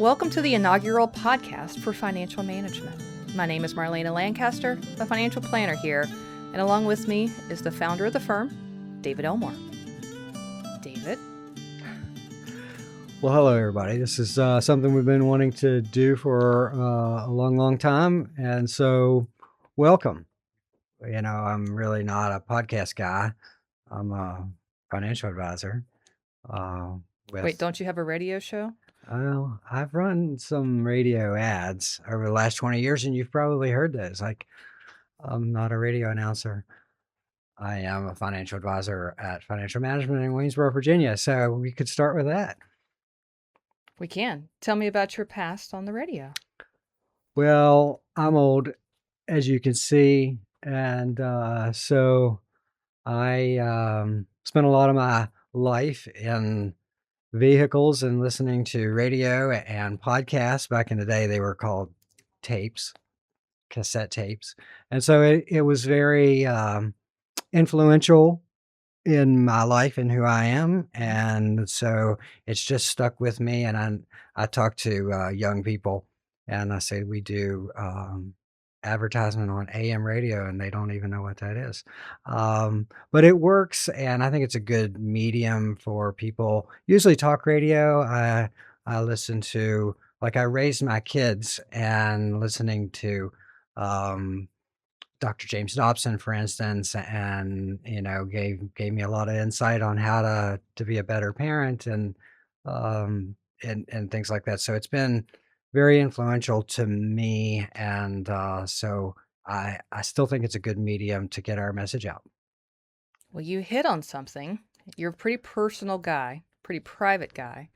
Welcome to the inaugural podcast for financial management. My name is Marlena Lancaster, a financial planner here, and along with me is the founder of the firm, David Elmore. David? Well, hello, everybody. This is something we've been wanting to do for a long time, and so welcome. You know, I'm really not a podcast guy. I'm a financial advisor. Wait, don't you have a radio show? Well, I've run some radio ads over the last 20 years, and you've probably heard those. Like, I'm not a radio announcer. I am a financial advisor at Financial Management in Waynesboro, Virginia. So we could start with that. We can. Tell me about your past on the radio. Well, I'm old, as you can see, and so I spent a lot of my life in vehicles and listening to radio and podcasts. Back in the day, they were called tapes, cassette tapes, and so it was very influential in my life and who I am, and so it's just stuck with me. And I talk to young people, and I say we do advertisement on AM radio, and they don't even know what that is. But it works, and I think it's a good medium for people. Usually, talk radio. I listen to, like, I raised my kids and listening to Dr. James Dobson, for instance, and gave me a lot of insight on how to be a better parent and things like that. So it's been very influential to me, and so I still think it's a good medium to get our message out. Well, you hit on something. You're a pretty personal guy, pretty private guy.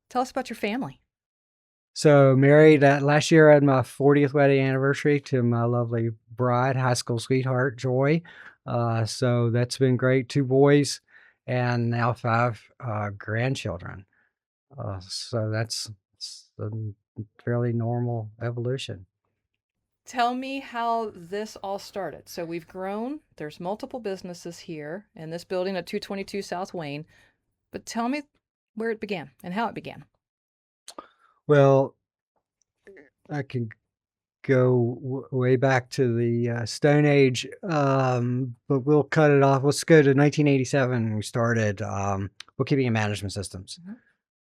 Tell us about your family. So married last year. I had my 40th wedding anniversary to my lovely bride, high school sweetheart, Joy. So that's been great. 2 boys and now 5 grandchildren. So that's a fairly normal evolution. Tell me how this all started. So we've grown. There's multiple businesses here in this building at 222 South Wayne. But tell me where it began and how it began. Well, I can go way back to the Stone Age, but we'll cut it off. Let's go to 1987. We started bookkeeping and management systems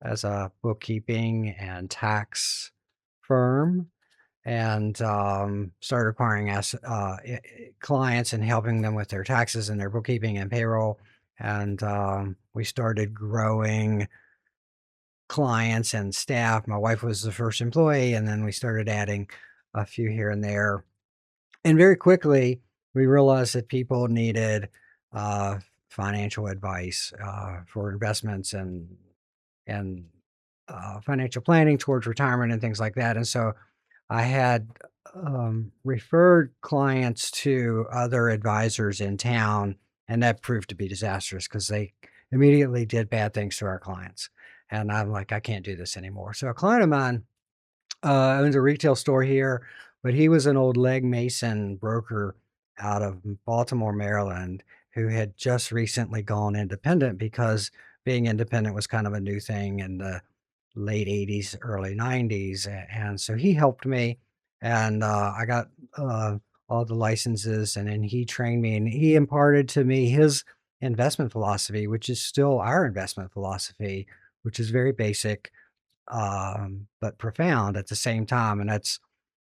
as a bookkeeping and tax firm, and started acquiring clients and helping them with their taxes and their bookkeeping and payroll. And we started growing clients and staff. My wife was the first employee, and then we started adding a few here and there. And very quickly, we realized that people needed financial advice for investments and financial planning towards retirement and things like that. And so I had referred clients to other advisors in town, and that proved to be disastrous because they immediately did bad things to our clients. And I'm like, I can't do this anymore. So a client of mine owns a retail store here, but he was an old leg mason broker out of Baltimore, Maryland, who had just recently gone independent because being independent was kind of a new thing in the late 80s, early 90s. And so he helped me, and I got all the licenses, and then he trained me, and he imparted to me his investment philosophy, which is still our investment philosophy, which is very basic, but profound at the same time. And that's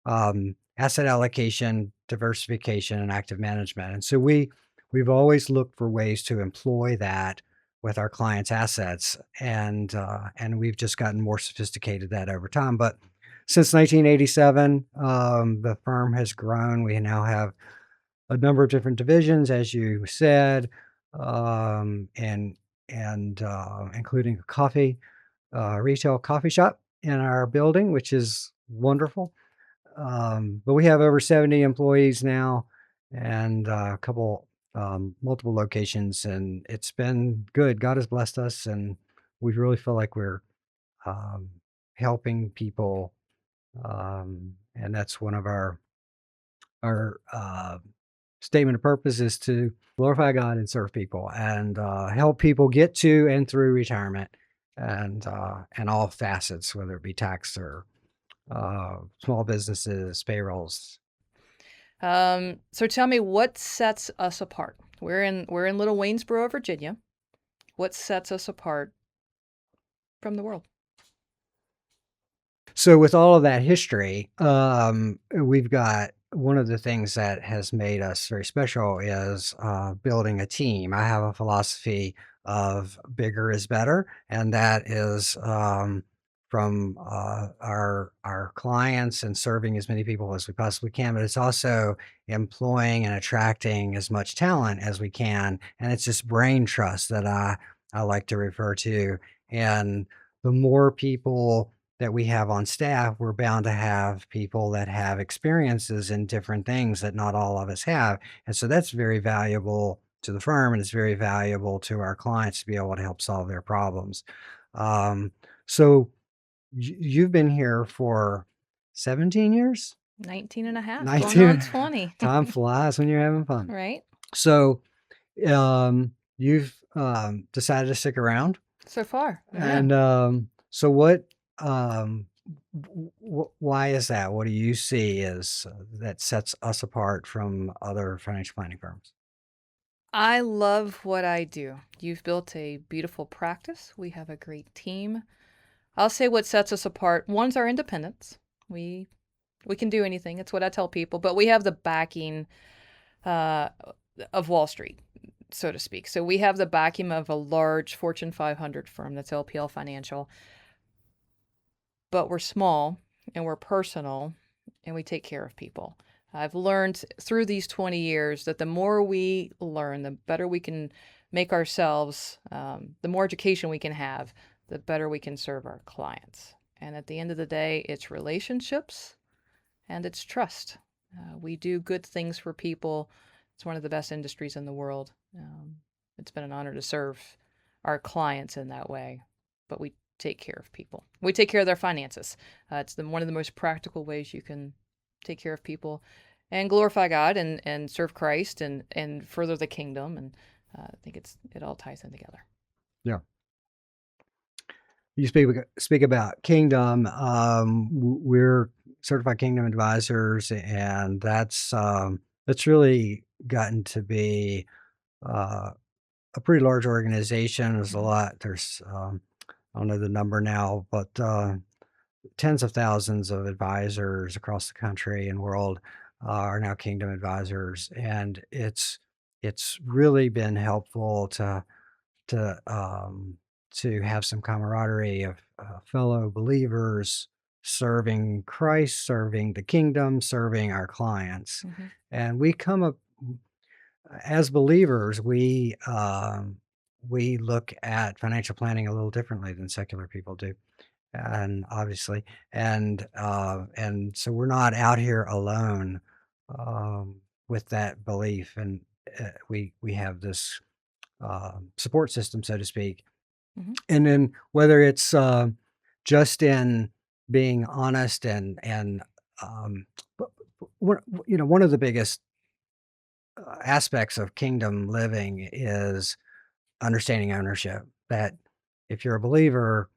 asset allocation, diversification, and active management. And so we've always looked for ways to employ that with our clients' assets, and we've just gotten more sophisticated that over time. But since 1987, the firm has grown. We now have a number of different divisions, as you said, and including a retail coffee shop in our building, which is wonderful. But we have over 70 employees now, and a couple, multiple locations, and it's been good. God has blessed us, and we really feel like we're helping people, and that's one of our statement of purpose is to glorify God and serve people, and help people get to and through retirement. and all facets, whether it be tax or small businesses, payrolls. So tell me, what sets us apart? We're in Little Waynesboro, Virginia. What sets us apart from the world? So with all of that history, we've got one of the things that has made us very special is building a team. I have a philosophy of bigger is better, and that is from our clients and serving as many people as we possibly can. But it's also employing and attracting as much talent as we can, and it's this brain trust that I like to refer to. And the more people that we have on staff, we're bound to have people that have experiences in different things that not all of us have. And so that's very valuable to the firm, and it's very valuable to our clients to be able to help solve their problems. Um, so you've been here for 17 years? 19 and a half, going on 19. 20. Time flies when you're having fun. Right? So you've decided to stick around. So far. Yeah. And so what why is that? What do you see as that sets us apart from other financial planning firms? I love what I do. You've built a beautiful practice. We have a great team. I'll say what sets us apart. One's our independence. We can do anything. It's what I tell people, but we have the backing uh, of Wall Street, so to speak. So we have the backing of a large Fortune 500 firm that's LPL Financial, but we're small and we're personal and we take care of people. I've learned through these 20 years that the more we learn, the better we can make ourselves, the more education we can have, the better we can serve our clients. And at the end of the day, it's relationships and it's trust. We do good things for people. It's one of the best industries in the world. It's been an honor to serve our clients in that way, but we take care of people. We take care of their finances. It's one of the most practical ways you can take care of people and glorify God and serve Christ and further the kingdom. And I think it all ties in together. Yeah. You speak about Kingdom. We're certified Kingdom advisors, and that's really gotten to be a pretty large organization. There's a lot. There's I don't know the number now, but tens of thousands of advisors across the country and world are now Kingdom advisors, and it's really been helpful to to have some camaraderie of fellow believers serving Christ, serving the kingdom, serving our clients. And we come up as believers, we look at financial planning a little differently than secular people do, and obviously, and so we're not out here alone with that belief, and we have this support system, so to speak. And then whether it's just in being honest and but one of the biggest aspects of kingdom living is understanding ownership. That if you're a believer,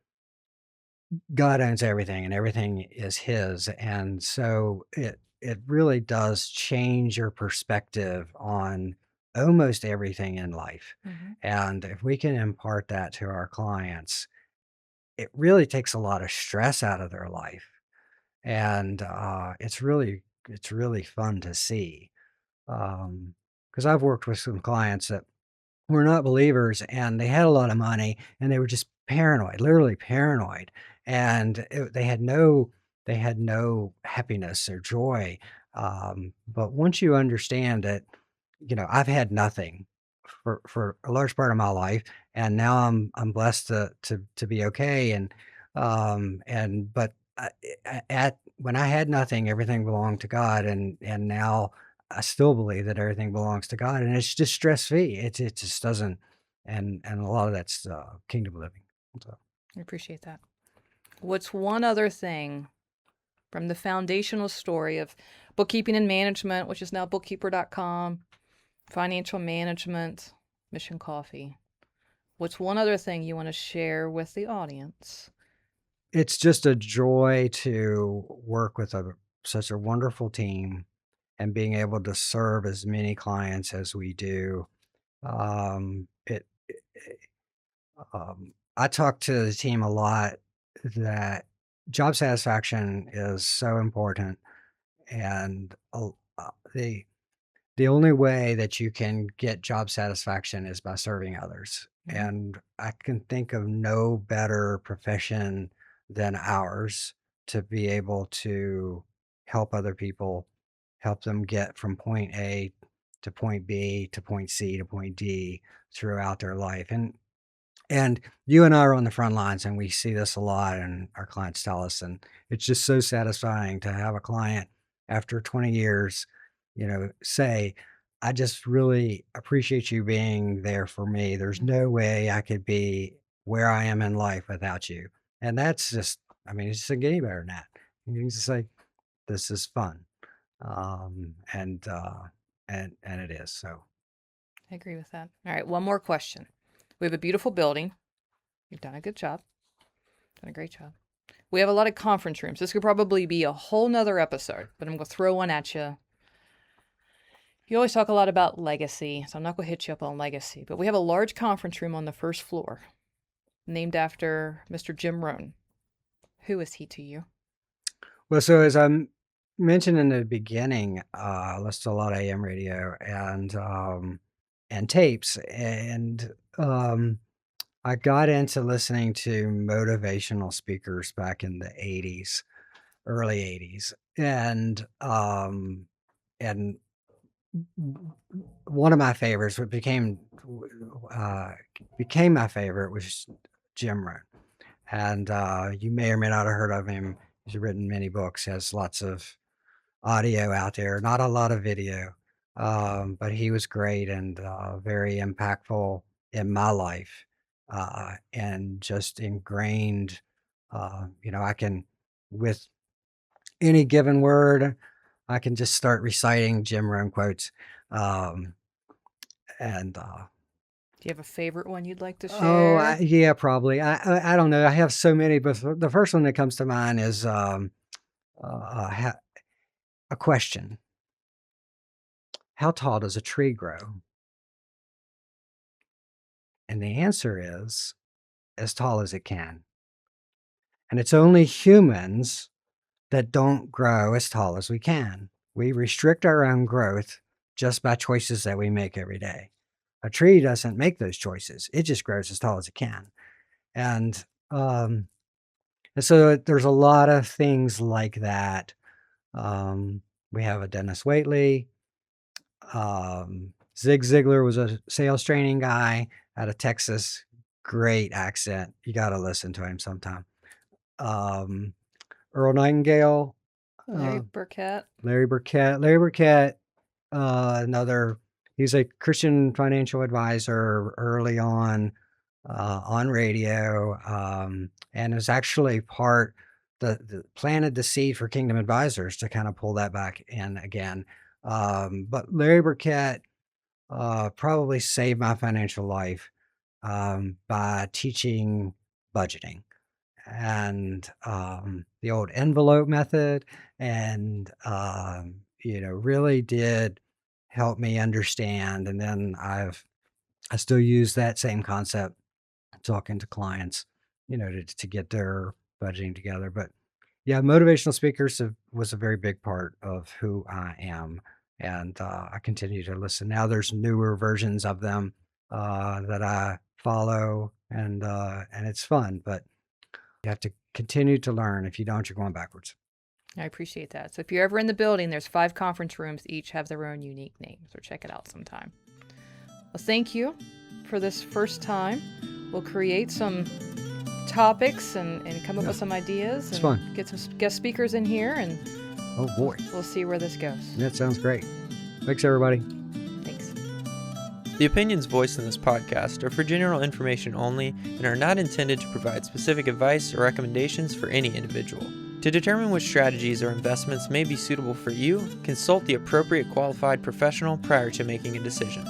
God owns everything and everything is his. And so it really does change your perspective on almost everything in life. And if we can impart that to our clients, it really takes a lot of stress out of their life. And it's really fun to see. Because I've worked with some clients that were not believers, and they had a lot of money, and they were just paranoid, literally paranoid, and they had no happiness or joy. But once you understand that, I've had nothing for a large part of my life, and now I'm blessed to be okay, and but at when I had nothing, everything belonged to God, and now I still believe that everything belongs to God, and it's just stress free. It just doesn't, and a lot of that's kingdom living. So. I appreciate that. What's one other thing from the foundational story of bookkeeping and management, which is now bookkeeper.com, financial management, Mission Coffee? What's one other thing you want to share with the audience? It's just a joy to work with such a wonderful team and being able to serve as many clients as we do. I talk to the team a lot that job satisfaction is so important, and the only way that you can get job satisfaction is by serving others. Mhm. And I can think of no better profession than ours to be able to help other people, help them get from point A to point B to point C to point D throughout their life. And you and I are on the front lines, and we see this a lot, and our clients tell us, and it's just so satisfying to have a client after 20 years, say, I just really appreciate you being there for me. There's no way I could be where I am in life without you. And that's just, I mean, it's just getting any better than that. You can just say, this is fun. And it is. So I agree with that. All right, one more question. We have a beautiful building. You've done a good job. Done a great job. We have a lot of conference rooms. This could probably be a whole nother episode, but I'm going to throw one at you. You always talk a lot about legacy, so I'm not going to hit you up on legacy, but we have a large conference room on the first floor named after Mr. Jim Rohn. Who is he to you? Well, so as I mentioned in the beginning, I listen to a lot of AM radio and tapes, and I got into listening to motivational speakers back in the '80s, early '80s, and one of my favorites, what became my favorite, was Jim Rohn. And you may or may not have heard of him. He's written many books, has lots of audio out there, not a lot of video, but he was great and very impactful in my life, and just ingrained. I can, with any given word, I can just start reciting Jim Rohn quotes. Um, and Do you have a favorite one you'd like to Oh, share? yeah, probably. I don't know. I have so many, but the first one that comes to mind is a question: how tall does a tree grow? And the answer is as tall as it can. And it's only humans that don't grow as tall as we can. We restrict our own growth just by choices that we make every day. A tree doesn't make those choices; it just grows as tall as it can. And um, And so there's a lot of things like that. We have a Dennis Waitley. Zig Ziglar was a sales training guy out of Texas. Great accent. You got to listen to him sometime. Um, Earl Nightingale, Larry uh, Burkett. Larry Burkett. Larry Burkett, he's a Christian financial advisor early on radio, and is actually planted the seed for Kingdom Advisors to kind of pull that back in again. But Larry Burkett probably saved my financial life by teaching budgeting and the old envelope method, and really did help me understand. And then I still use that same concept talking to clients, to get their budgeting together. But yeah, motivational speakers was a very big part of who I am, and I continue to listen. Now there's newer versions of them that I follow, and it's fun. But you have to continue to learn. If you don't, you're going backwards. I appreciate that. So if you're ever in the building, there's 5 conference rooms. Each have their own unique name. So check it out sometime. Well, thank you for this first time. We'll create some topics and come up with some ideas. It's and fun. Get some guest speakers in here, and Oh boy, we'll see where this goes. that sounds great. Thanks, everybody. Thanks. The opinions voiced in this podcast are for general information only and are not intended to provide specific advice or recommendations for any individual. To determine which strategies or investments may be suitable for you, consult the appropriate qualified professional prior to making a decision.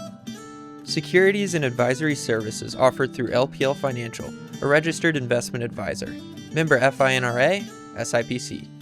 Securities and advisory services offered through LPL Financial, a registered investment advisor. Member FINRA, SIPC.